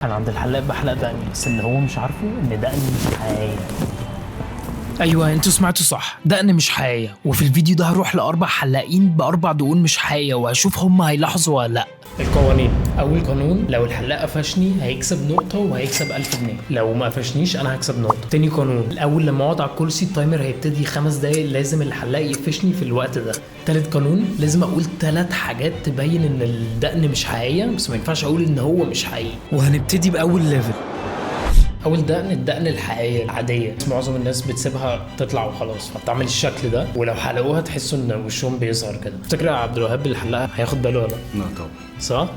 انا عند الحلاق بحلق دقني، بس اللي هو مش عارفه ان دقني مش حقيقيه. ايوه انتوا سمعتوا صح، دقن مش حقيقيه. وفي الفيديو ده هروح ل4 حلاقين ب4 دقون مش حقيقيه وهشوف هم هيلاحظوا ولا لا. القوانين: اول قانون، لو الحلاق قفشني هيكسب نقطه وهيكسب 1000 جنيه، لو ما قفشنيش انا هكسب نقطه. تاني قانون، الاول لما اقعد على الكرسي التايمر هيبتدي 5 دقايق، لازم الحلاق يقفشني في الوقت ده. تالت قانون، لازم اقول 3 حاجات تبين ان الدقن مش حقيقيه، بس ما ينفعش اقول ان هو مش حقيقي. وهنبتدي باول ليفل. اول دقن، الدقن الحقيقيه العاديه، معظم الناس بتسيبها تطلع وخلاص فبتعمل الشكل ده، ولو حلقوها تحسوا ان وشهم بيظهر كده. تفتكر عبد الوهاب الحلاق هياخد باله ولا لا طبعا. صح؟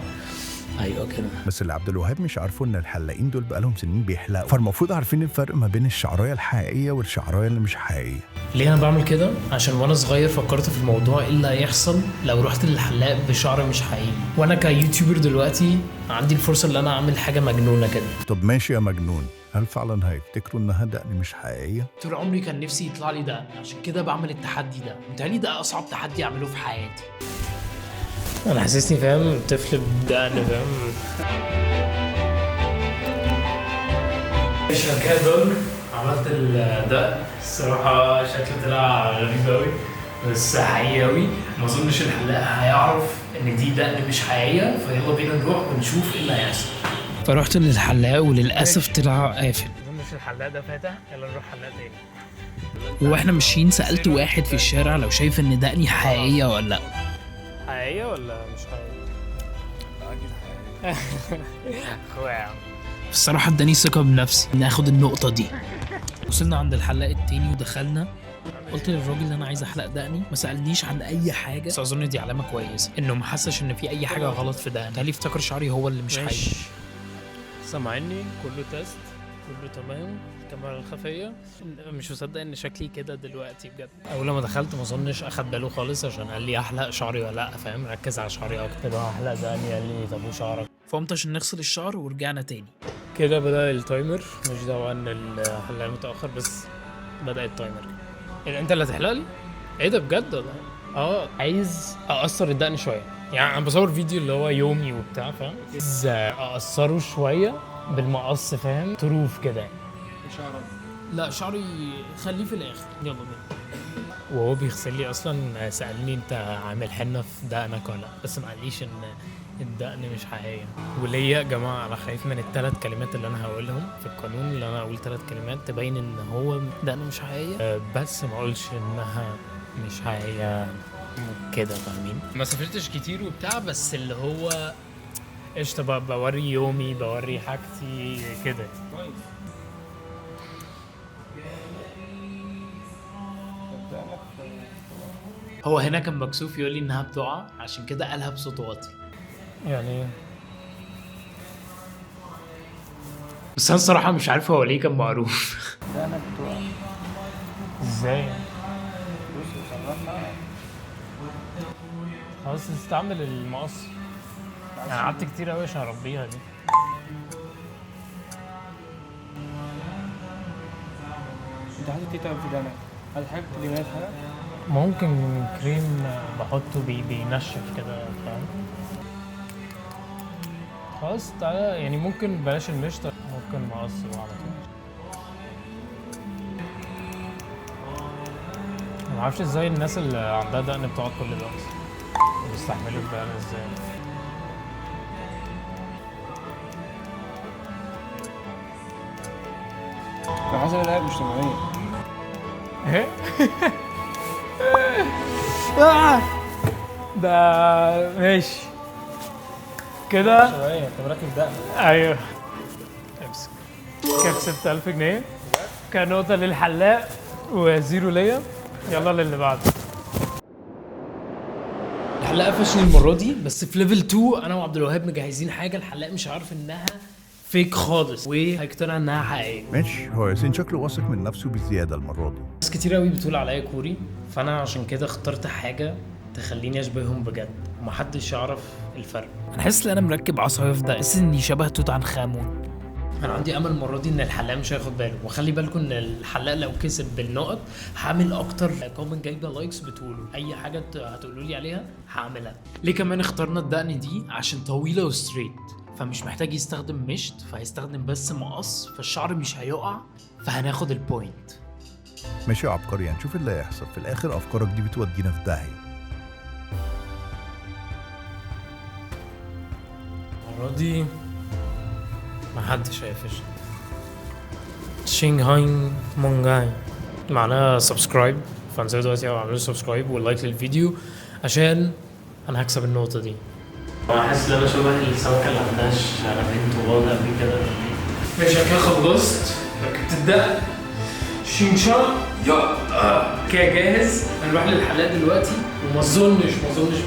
ايوه كده. بس اللي عبد الوهاب مش عارفه ان الحلاقين دول بقالهم سنين بيحلقوا، فالمفروض عارفين الفرق ما بين الشعرايه الحقيقيه والشعرايه اللي مش حقيقيه. ليه انا بعمل كده؟ عشان وانا صغير فكرت في الموضوع ايه اللي هيحصل لو رحت للحلاق بشعر مش حقيقي، وانا كيوتيوبر دلوقتي عندي الفرصه ان انا اعمل حاجه مجنونه كده. طب ماشي يا مجنون، هل فعلا هيفتكروا انها دقن مش حقيقيه؟ طول عمري كان نفسي يطلع لي دقن، عشان كده بعمل التحدي ده. متهيألي ده اصعب تحدي اعمله في حياتي. انا حاسسني فاهم طفل بدقن، فاهم؟ عشان كده دول عملت الدقن. الصراحه شكله طلع غريب قوي بس حقيقي قوي. ما اظنش الحلاق هيعرف ان دي دقن مش حقيقيه، فيلا بينا نروح ونشوف ايه اللي هيحصل. فرحت للحلاق وللاسف طلع قافل. ما اظنش الحلاق ده فاتح، يلا نروح حلاق تاني. واحنا ماشيين سالت واحد في الشارع لو شايف ان دقني حقيقيه ولا لا. حقيقيه ولا مش حقيقيه؟ اكيد حقيقيه. اخويا يا عم. الصراحه اداني ثقه بنفسي اني اخد النقطه دي. وصلنا عند الحلاق التاني ودخلنا. قلت للراجل اللي انا عايز احلق دقني، ما سالنيش عن اي حاجه، بس اظن دي علامه كويسه انه ما حسش ان في اي حاجه غلط في دقني. قال لي افتكر شعري هو اللي مش حقيقي. سامعني؟ كله تيست، كله تمام. الكاميرا الخفيه. مش مصدق ان شكلي كده دلوقتي بجد. اول ما دخلت ما اظنش اخد باله خالص، عشان قال لي احلق شعري ولا لا، فاهم؟ ركز على شعري اكتر. ده احلق دقني، قال لي طب وشعرك؟ فقمت عشان نغسل الشعر ورجعنا تاني. كده بدأ التايمر. مش دعوه ان الحلاق متاخر، بس بدأ التايمر. إيه انت اللي هتحلق لي؟ ايه ده بجد ولا؟ عايز اقصر الدقن شويه. يعني انا بصور فيديو اللي هو يومي وبتاع، فاهم؟ عايز اقصره شويه بالمقص، فاهم؟ طروف كده. شعرك؟ لا شعري خليه في الاخر، يلا بينا. وهو بيغسل لي اصلا سالني انت عامل حنه في دقنك ولا لا، بس ما قاليش ان الدقن مش حقيقيه. وليا يا جماعه انا خايف من ال3 كلمات اللي انا هقولهم في القانون، اللي انا اقول 3 كلمات تبين ان هو دقن مش حقيقيه، بس ما اقولش انها مش حقيقيه كده، فاهمين؟ ما سافرتش كتير وبتاع، بس اللي هو قشطه بقى، بوري يومي، بوري حاجتي كده. هو هنا كان مكسوف يقول لي انها بتقع، عشان كده قالها بصوت واطي. يعني بس انا الصراحه مش عارف هو ليه كان معروف. ده انا بتوع ازاي؟ بص صغرنا. خلاص استعمل المقص. انا قعدت كتير قوي عشان اربيها دي. انت حاطط ايه طيب في دمك؟ هل حاجه كلمات حاجه؟ ممكن كريم بحطه بينشف كده، فاهم؟ خلاص تعالى، يعني ممكن بلاش المشط، ممكن مقص على طول. ما اعرفش ازاي الناس اللي عندها دقن بتقعد كل ده اصلا، بيستحملوا الدقن ازاي؟ انا حاسس ان ده مش طبيعيه. ايه؟ ده ماشي كده. طبيعيه، انت راكب دقن. ايوه امسك. كسبت 1000 جنيه كنقطة للحلاق وزيرو ليا. يلا للي بعده. الحلاق قفشني المرة دي، بس في ليفل 2 انا وعبد الوهاب مجهزين حاجة الحلاق مش عارف انها فيك خالص وهيقتنع انها حقيقية. ماشي، هو ياسين شكله واثق من نفسه بزياده المره دي. ناس كتير قوي بتقول عليا كوري، فانا عشان كده اخترت حاجة تخليني اشبههم بجد ومحدش يعرف الفرق. انا حاسس ان انا مركب عصايه في ده، حاسس اني شبه توت عنخ امون. انا عندي امل المره دي ان الحلاق مش هياخد باله، وخلي بالكم ان الحلاق لو كسب بالنقط هعمل اكتر كومنت جايبه لايكس بتقولوا اي حاجه هتقولوا لي عليها هعملها. ليه كمان اخترنا الدقن دي؟ عشان طويله وستريت، فمش محتاج يستخدم مشط، فهيستخدم بس مقص، فالشعر مش هيقع، فهناخد البوينت. ماشي يا عبقري، هنشوف اللي هيحصل في الاخر. افكارك دي بتودينا في داهيه. المرة دي محدش هيفشل. شينغهاي مونغاي معناها سبسكرايب، فانزلوا دلوقتي اعملوا سبسكرايب واللايك للفيديو عشان انا هكسب النقطة دي. انا حاسس ان انا شبه السمكة اللي عندها شعرين طوال قبل كده. ماشي كده خلصت، ركبت الدقة شينشا كده جاهز. هنروح للحلاق دلوقتي، وما اظنش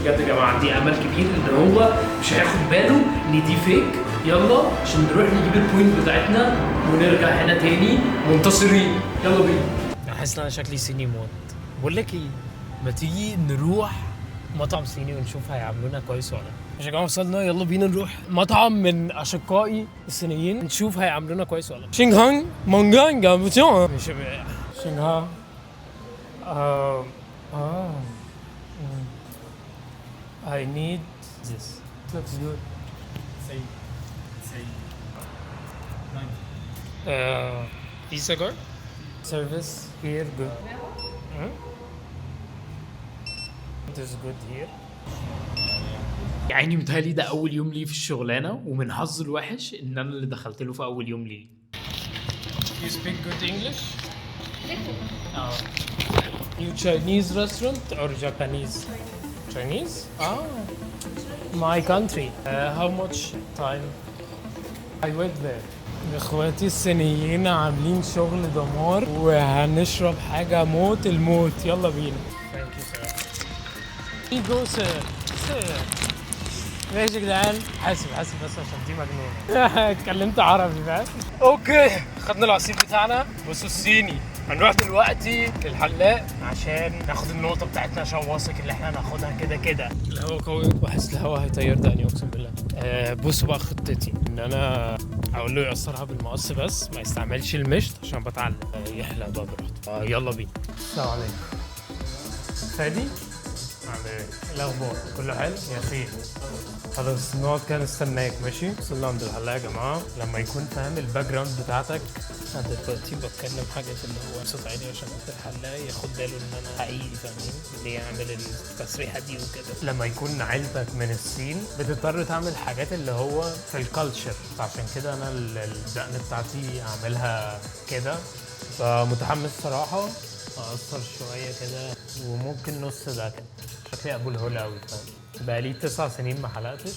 بجد يا جماعه عندي امل كبير ان هو مش هياخد باله ان دي فيك. يلا عشان نروح نجيب البوينت بتاعتنا ونرجع هنا تاني منتصرين. يلا بينا. انا حاسس ان انا شكلي صيني موت. بقول لك ايه، ما تيجي نروح مطعم صيني ونشوف هيعاملونا كويس ولا لا. مش يا جماعه وصلنا، يلا بينا نروح مطعم من اشقائي الصينيين نشوف هيعاملونا كويس ولا لا. شينغهاي مونغاي جابتيون مش شينغهاي I need this. Looks good. Say. Visa card. Service here good. It is good here. يعني متهيألي ده أول يوم ليه في الشغلانة، ومن حظه الوحش إن أنا اللي دخلت له في أول يوم ليه. You speak good English? You Chinese restaurant or Japanese? Chinese? My country. How much time? I went there. اخواتي الصينيين عاملين شغل دمار، وهنشرب حاجة موت الموت. يلا بينا. Thank you sir. Go sir. ماشي يا جدعان، حاسب بس عشان دي مجنونة. اتكلمت عربي فاهم؟ اوكي خدنا العصير بتاعنا. بصوا الصيني، هنروح دلوقتي للحلاق عشان ناخد النقطة بتاعتنا، عشان واثق ان احنا هناخدها كده. الهوا قوي وحاسس الهوا هيطير دقني اقسم بالله. بصوا بقى خطتي ان انا اقول له يقصرها بالمقص بس ما يستعملش المشط عشان بتعلم يحلق بقى براحته. يلا بينا. السلام عليكم. فادي عامل ايه؟ الاخبار كله حلو يا خير؟ خلاص نقعد كده نستناك ماشي. وصلنا عند الحلاق يا جماعه، لما يكون فاهم الباك جراوند بتاعتك. انا دلوقتي بتكلم حاجات اللي هو صوت عالي عشان الحلاق ياخد باله ان انا حقيقي فاهمين اللي يعمل التسريحه دي وكده. لما يكون عيلتك من الصين بتضطر تعمل حاجات اللي هو في الكالتشر، فعشان كده انا الدقن بتاعتي اعملها كده. فمتحمس صراحه، اقصر شويه كده وممكن نص ده كده. شكلي ابو الهول قوي فاهم. بقالي 9 سنين ما حلقتش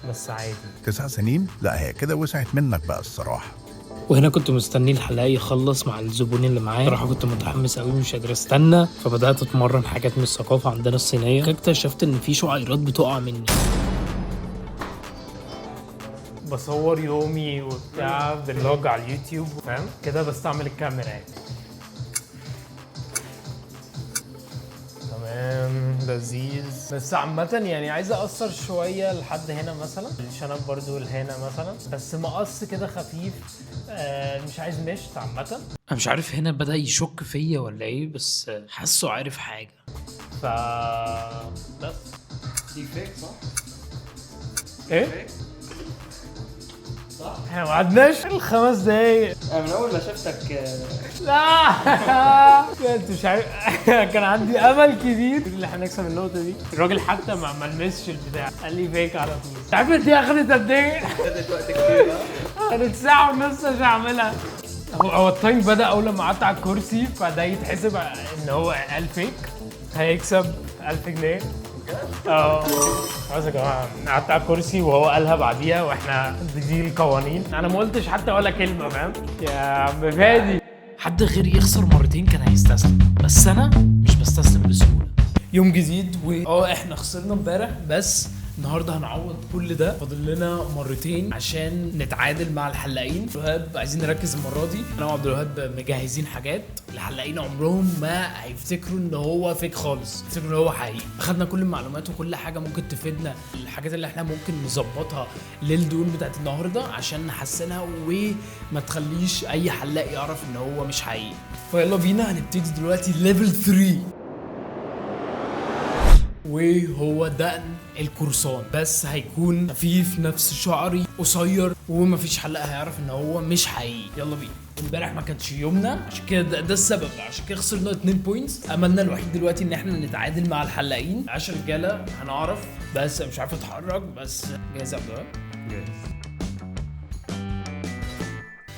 بس عادي. 9 سنين؟ لا هي كده وسعت منك بقى الصراحه. وهنا كنت مستني الحلاق يخلص مع الزبون اللي معايا. صراحة كنت متحمس قوي مش قادر استنى، فبدأت اتمرن حاجات من الثقافة عندنا الصينية. اكتشفت ان في شعيرات بتقع مني. بصور يومي وبتاع فلوج على اليوتيوب فاهم كده، بستعمل الكاميرا يعني. تمام لذيذ. بس عامة يعني عايز اقصر شوية لحد هنا مثلا، الشنب برضو لهنا مثلا، بس مقص كده خفيف. مش عايز مشط عامة. انا مش عارف هنا بدأ يشك فيا ولا ايه، بس حاسه عارف حاجة. ف بس دي فيك صح؟ ايه؟ فيك صح؟ احنا ما قعدناش ال5 دقايق. انا من اول ما شفتك لا انت مش عارف. كان عندي امل كبير ان احنا نكسب النقطه دي. الراجل حتى ما لمسش البتاع، قال لي فيك على طول. انت عارف دي اخدت قد ايه؟ خدت وقت كتير بقى. خدت ساعه ونص عشان اعملها. هو التايم بدا اول لما قعدت على الكرسي، فده يتحسب ان هو قال فيك هيكسب 1000 جنيه. خلاص يا جماعه، قعدت على الكرسي وهو قالها بعديها، واحنا دي القوانين. انا ما قلتش حتى ولا كلمه فاهم يا عم فادي. حد غير يخسر مرتين كان هيستسلم، بس انا مش بستسلم بسهوله. يوم جديد احنا خسرنا امبارح، بس النهارده هنعوض كل ده. فاضل لنا مرتين عشان نتعادل مع الحلاقين. الوهاب عايزين نركز المره دي. انا وعبد الوهاب مجهزين حاجات الحلاقين عمرهم ما هيفتكروا ان هو فيك خالص، يفتكروا ان هو حقيقي. اخدنا كل المعلومات وكل حاجه ممكن تفيدنا، الحاجات اللي احنا ممكن نظبطها للدهون بتاعت النهارده عشان نحسنها وما تخليش اي حلاق يعرف ان هو مش حقيقي. فيلا بينا هنبتدي دلوقتي ليفل 3. وهو دقن القرصان، بس هيكون خفيف، نفس شعري قصير، ومفيش حلاق هيعرف ان هو مش حقيقي. يلا بينا. امبارح ما كانش يومنا، عشان كده ده السبب، عشان كده خسرنا 2 بوينتس. املنا الوحيد دلوقتي ان احنا نتعادل مع الحلاقين. 10 رجاله هنعرف، بس مش عارف اتحرك. بس جاهز يا عبد الوهاب؟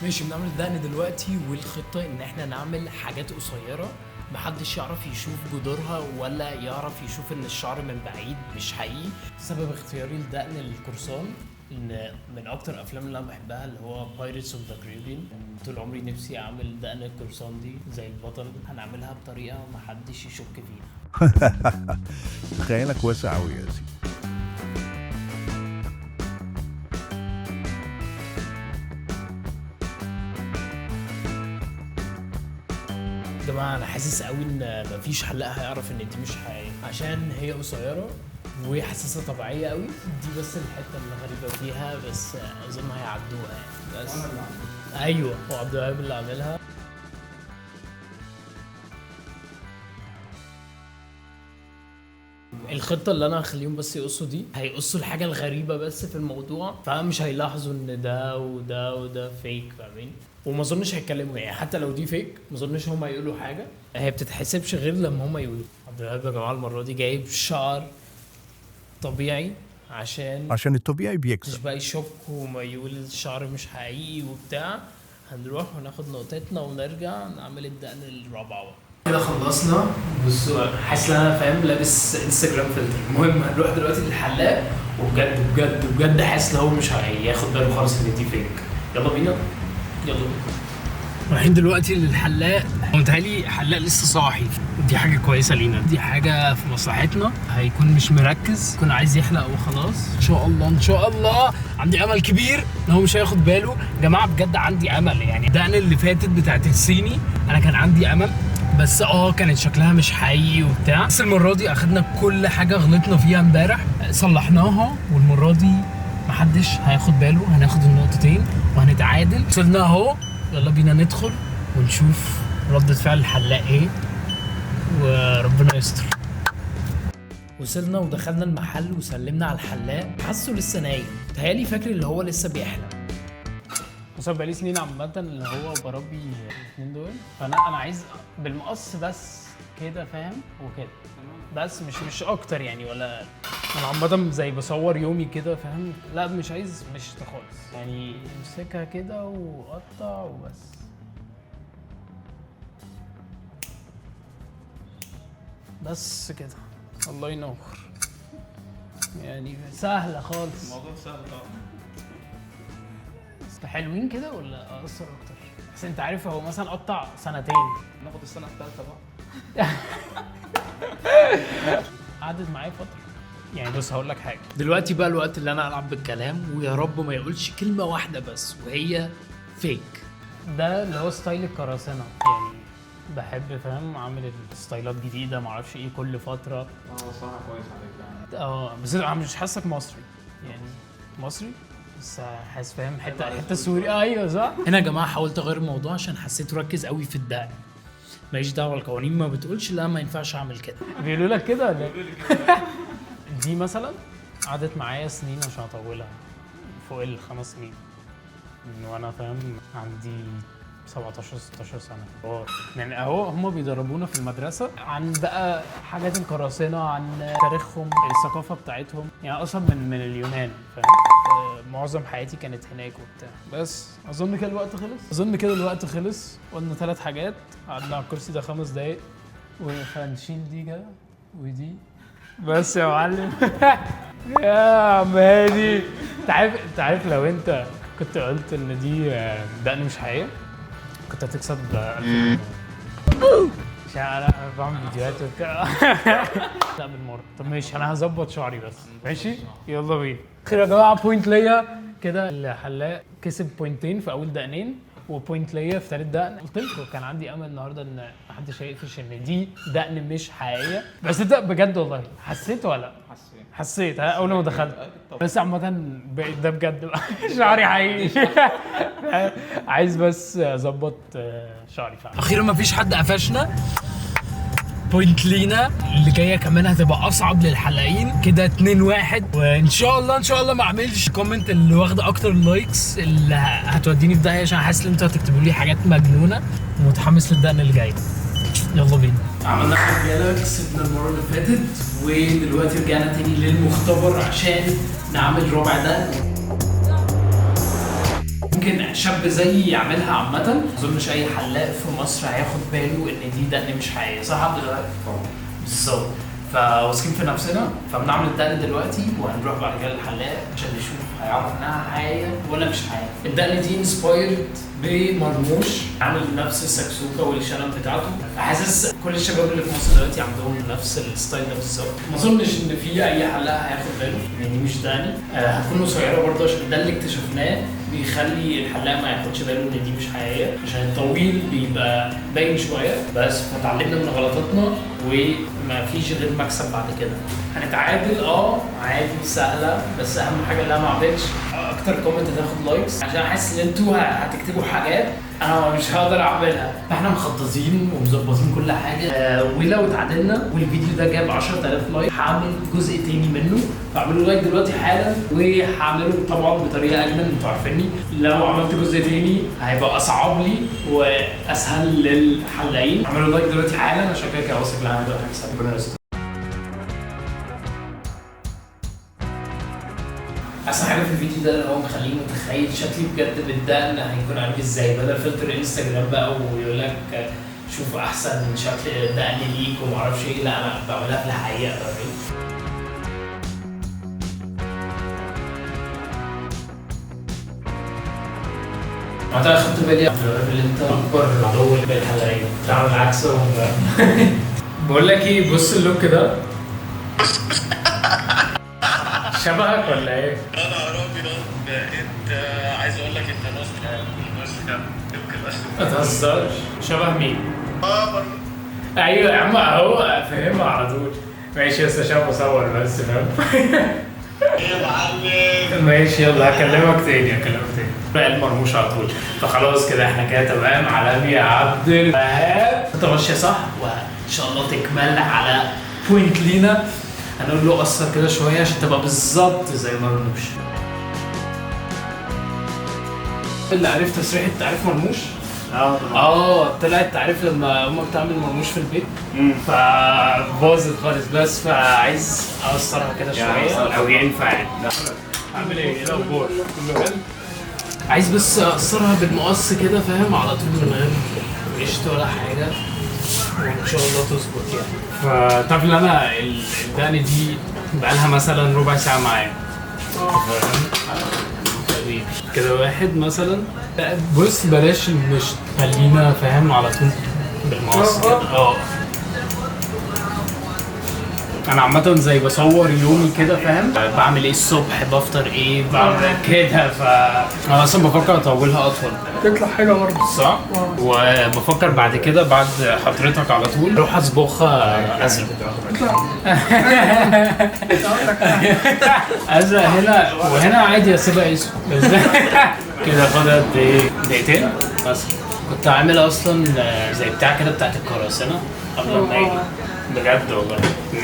ماشي. بنعمل الدقن دلوقتي، والخطه ان احنا نعمل حاجات قصيره محدش يعرف يشوف جذورها ولا يعرف يشوف ان الشعر من بعيد مش حقيقي. سبب اختياري لدقن القرصان ان من اكتر الافلام اللي انا بحبها اللي هو بايرتس اوف ذا كاريبيان. طول عمري نفسي اعمل دقن القرصان دي زي البطل. هنعملها بطريقه محدش يشك فيها. خيالك واسع قوي يا سيدي. يا جماعه انا حاسس قوي ان مفيش حلاق هيعرف ان دي مش حقيقيه، عشان هي قصيره وحساسه طبيعيه قوي. دي بس الحته اللي غريبه فيها، بس اظن هيعدوها يعني. بس ايوه، هو عبد الوهاب اللي عاملها. الخطه اللي انا هخليهم بس يقصوا دي، هيقصوا الحاجه الغريبه بس في الموضوع، فمش هيلاحظوا ان ده وده وده فيك، فاهمين؟ وما اظنش هيتكلموا يعني، حتى لو دي فيك ما اظنش هم هيقولوا حاجه. هي بتتحسبش غير لما هم يقولوا. عبد الوهاب يا جماعه المره دي جايب شعر طبيعي عشان الطبيعي مش بيكسب. بقى يشك وما يقول الشعر مش حقيقي وبتاع. هنروح وناخد نقطتنا ونرجع نعمل الدقن الرابعه. كده خلصنا. بصوا حاسس ان انا فاهم لابس انستجرام فلتر. المهم هنروح دلوقتي للحلاق، وبجد بجد بجد حاسس ان هو مش هياخد باله خالص ان دي فيك. يلا بينا. يلا بينا. رايحين دلوقتي للحلاق. هو متهيألي حلاق لسه صاحي، دي حاجة كويسة لينا، دي حاجة في مصلحتنا. هيكون مش مركز، يكون عايز يحلق وخلاص. ان شاء الله ان شاء الله. عندي امل كبير ان هو مش هياخد باله. يا جماعة بجد عندي امل يعني. الدقن اللي فاتت بتاعت الصيني انا كان عندي امل، بس كانت شكلها مش حقيقي وبتاع. بس المرة دي اخدنا كل حاجة غلطنا فيها امبارح صلحناها، والمرة دي محدش هياخد باله. هناخد النقطتين وهنتعادل. وصلنا اهو. يلا بينا ندخل ونشوف ردة فعل الحلاق ايه، وربنا يستر. وصلنا ودخلنا المحل وسلمنا على الحلاق. حاسه لسه نايم، تهيألي فاكر اللي هو لسه بيحلم. بص بقالي سنين عامة اللي هو بربي الاثنين دول، فانا عايز بالمقص بس كده، فاهم؟ وكده بس مش اكتر يعني. ولا انا عامة زي بصور يومي كده، فاهم؟ لا مش عايز مشط خالص يعني. امسكها كده وقطع وبس. بس كده. الله ينور يعني. سهلة خالص. الموضوع سهل طبعا. حلوين كده ولا اقصر اكتر؟ بس انت عارف هو مثلا قطع سنتين. ناخد السنة الثالثة بقى. قعدت معايا فترة يعني. بص هقول لك حاجة، دلوقتي بقى الوقت اللي انا العب بالكلام، ويا رب ما يقولش كلمة واحدة بس وهي فيك. ده اللي هو ستايل القراصنة يعني. بحب فاهم اعمل ستايلات جديدة معرفش ايه كل فترة. صراحة كويس عليك يعني. بس انا مش حاسك مصري يعني. مصري بس حاسس فاهم حته سوري. ايوه صح. هنا يا جماعه حاولت اغير الموضوع عشان حسيته ركز قوي في الدقن. ماليش دعوه، القوانين ما بتقولش لا ما ينفعش اعمل كده. بيقولوا لك كده ولا دي مثلا قعدت معايا سنين عشان اطولها، فوق ال5 سنين من وانا فاهم عندي 17 16 سنه. يعني اهو هم بيدربونا في المدرسه عن بقى حاجات القراصنه، عن تاريخهم، الثقافه بتاعتهم يعني. اصلا من اليونان، فاهم؟ معظم حياتي كانت هناك وبتاع. بس اظن كده الوقت خلص. قلنا 3 حاجات، قعدنا على الكرسي ده 5 دقايق، وهنشيل دي كده ودي بس يا معلم. يا عم هادي، انت عارف لو انت كنت قلت ان دي دقن مش حقيقيه كنت هتكسب 1000 عشان انا بعمل فيديوهات وبتاع. لا بالمره. طب ماشي، انا هظبط شعري بس. ماشي يلا بينا. خير يا جماعه، بوينت ليا كده. الحلاق كسب بوينتين في اول دقنين، وبوينت ليا في ثالث دقن. قلت لكم كان عندي امل النهارده ان محدش هيقفش ان دي دقن مش حقيقيه. بس ده بجد والله. حسيت ولا حسيت اول ما دخلت. بس عامه بقيت ده بجد بقى. شعري حقيقي. عايز بس اظبط شعري فعلا. اخيرا ما فيش حد قفشنا. بوينت لينا. اللي جايه كمان هتبقى اصعب للحلاقين كده. 2-1 وان شاء الله ما اعملش كومنت اللي واخده اكتر لايكس اللي هتوديني في داهيه، عشان حاسس ان انتوا هتكتبوا لي حاجات مجنونه. ومتحمس للدقن اللي جاي. يلا بينا. عملنا رجاله، كسبنا المره اللي فاتت ودلوقتي رجعنا تاني للمختبر عشان نعمل ربع دقن. ممكن شاب زيي يعملها عامة. ما اظنش اي حلاق في مصر هياخد باله ان دي دقن مش حقيقية، صح عبد الوهاب؟ بالظبط. فواثقين في نفسنا فبنعمل الدقن دلوقتي وهنروح بعد كده للحلاق عشان نشوف هيعرف انها حقيقية ولا مش حقيقية. الدقن دي انسبايرد بمرموش، عامل نفس السكسوكة والشنب بتاعته. فحاسس كل الشباب اللي في مصر دلوقتي عندهم نفس الستايل ده بالظبط. ما اظنش ان في اي حلاق هياخد باله ان دي مش دقني. هتكون قصيرة برضه عشان ده اللي اكتشفناه بيخلي الحلاق ما ياخدش باله ان دي مش حقيقيه، عشان الطويل بيبقى باين شويه. بس فتعلمنا من غلطاتنا وما فيش غير مكسب بعد كده. هنتعادل عادي سهله، بس اهم حاجه ان انا ما اعملش اكتر كومنت هتاخد لايكس، عشان حاسس ان انتوا هتكتبوا حاجات انا مش هقدر اعملها. فاحنا مخططين ومظبطين كل حاجه. ولو اتعادلنا والفيديو ده جاب 10000 لايك هعمل جزء تاني منه، فاعملوا لايك دلوقتي حالا. وهعمله طبعا بطريقه اجمل، انتوا عارفيني لو عملت جزء تاني هيبقى اصعب لي واسهل للحلاقين. اعملوا لايك دلوقتي حالا عشان كده واثق ان انا هكسب. ربنا يستر. احسن حاجه في الفيديو ده ان هو مخليني متخيل شكلي بجد بالدقن هيكون عامل ازاي، بدل فلتر انستجرام بقى ويقول لك شوف احسن شكل دقن ليك ومعرفش ايه. لا انا بعملها في الحقيقه. انا خدت بالي اللي انت اكبر عدو للحلاقين، تعمل عكسهم. بقول لك ايه، بص اللوك ده شبهك ولا ايه؟ انا عربي ده انت عايز اقول لك انت نص ما تهزرش. شبه مين؟ ايوه يا عم اهو فاهمها على طول. ماشي بس عشان بصور بس فاهم. يا معلم ماشي يلا هكلمك تاني بقى المرموش على طول. فخلاص كده احنا كده تمام. عالمي يا عبد الوهاب انت ماشيه صح، وان شاء الله تكمل على بوينت لينا. هنقول له قصر كده شويه عشان تبقى بالظبط زي مرموش. اللي عرف تسريحه تعريف مرموش؟ طلعت تعريف لما امك تعمل مرموش في البيت فباظت خالص. بس فعايز اقصرها كده شويه او ينفع يعني. اعمل ايه الاخبار؟ كله حلو. عايز بس اقصرها بالمقص كده فاهم، على طول من غير قشط ولا حاجه، وان شاء الله تظبط يعني. فتعرف ان انا الدقن دي بقالها مثلا ربع ساعه معايا فاهم كده. واحد مثلا بص بلاش المشط، خلينا فاهم على طول بالمقص كده. انا عامه زي بصور يومي كده فاهم، بعمل ايه الصبح، بفطر ايه، بعمل كده. انا اصلا بفكر اطولها اطول تطلع حاجه برضه صح. وبفكر بعد كده بعد حضرتك على طول اروح اصبغها ازرق. ازرق هنا وهنا عادي اسيبها اسود كده. خدت قد ايه؟ دقيقتين بس. كنت عامل اصلا زي بتاع كده بتاعت القراصنه قبل ما اجي. بجد والله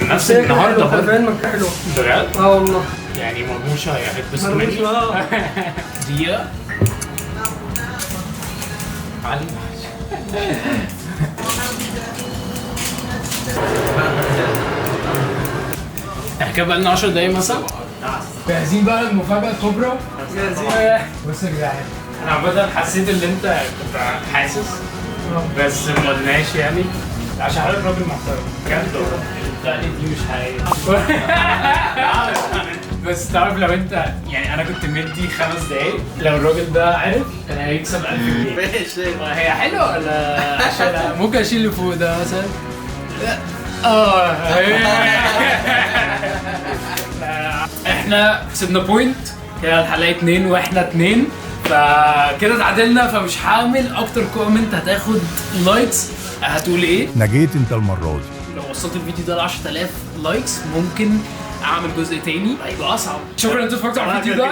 نفس النهارده برضه حلو بجد. والله يعني مرموشه هيحبسوا مني. دقيقه علي. احنا كده بقالنا 10 دقايق مثلا. جاهزين بقى للمفاجأة الكبرى؟ جاهزين. بص يا جدعان انا عامة حسيت ان انت كنت حاسس بس ما قلناش يعني عشان حضرتك راجل محترم بجد والله. الدقن دي مش حقيقية. بس تعرف لو انت يعني انا كنت مدي 5 دقايق، لو الراجل ده عرف كان هيكسب 1000 جنيه. ماشي هي حلوه ولا عشان ممكن اشيل اللي فوق ده مثلا؟ احنا كسبنا بوينت كده. الحلقه 2 واحنا 2 فكده اتعادلنا. فمش هعمل اكتر كومنت هتاخد لايكس. هتقول ايه؟ نجيت انت المره دي. لو وصلت الفيديو ده ل 10000 لايكس ممكن اعمل جزء تاني هيبقى اصعب. شكرا ان انتوا اتفرجتوا على الفيديو ده.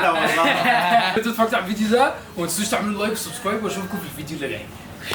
انتوا اتفرجتوا على الفيديو ده وما تنسوش تعملوا لايك وسبسكرايب واشوفكم في الفيديو اللي جاي.